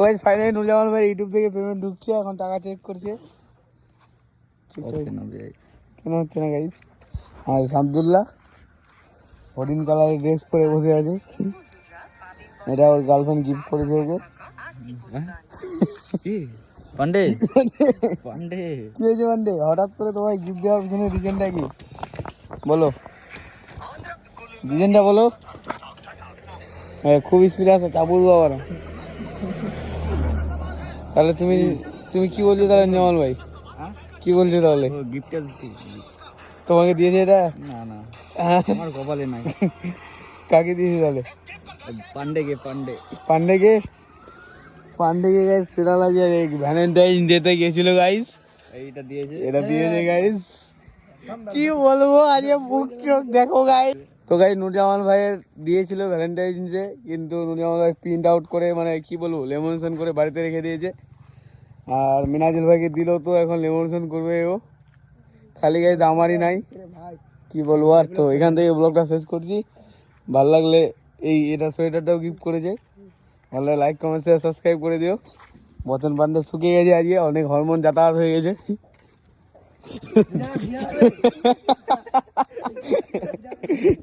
Guys finally Nurjamal ভাই YouTube থেকে payment ঢুকছে, এখন টাকা চেক করছে। কেন হচ্ছে না গাইস? আর শামদুল্লাহ হরিণ কালারের ড্রেস পরে বসে আছে, এটা ওর গার্লফ্রেন্ড গিফট করেছে ওকে। পান্ডে পান্ডে কি হয়েছে পান্ডে, হঠাৎ করে তোমায় গিফট দেওয়ার পিছনে রিজনটা কি বলো, রিজনটা বলো। খুব স্পিড আছে, চাপু দেবো আবার। তাহলে তুমি তুমি কি বলছো তাহলে জামাল ভাই, কি বলছো তাহলে? গিফটটা তোমাকে দিয়েছে এটা? না না, আমার কপালে নাই। কাকে দিয়েছে তাহলে? পান্ডেকে পান্ডে পান্ডেকে পান্ডেকে গাইস সেটা লাগে ভ্যালেন্টাইন ডেতে গেছিল গাইস, এইটা দিয়েছে, এটা দিয়েছে গাইস। কি বলবো আজকে মুখ চোখ দেখো গাইস। তো গাইস নুরজামাল ভাইয়ের দিয়েছিল ভ্যালেন্টাইন ডে, কিন্তু নুরজামাল ভাই প্রিন্ট আউট করে মানে কি বলবো লেমনেশন করে বাড়িতে রেখে দিয়েছে। আর মিনাজুল ভাইকে দিল, তো এখন লেমনেশন করবে ও, খালি গাইস আমারই নাই, কি বলবো আর। তো এখান থেকে ব্লগটা শেষ করছি। ভালো লাগলে এটা সোয়েটারটাও গিফট করেছে, ভালো লাগলে লাইক কমেন্ট শেয়ার সাবস্ক্রাইব করে দিও। বচন পান্ডে শুকিয়ে গেছে আজকে, অনেক হরমোন যাতায়াত হয়ে গেছে।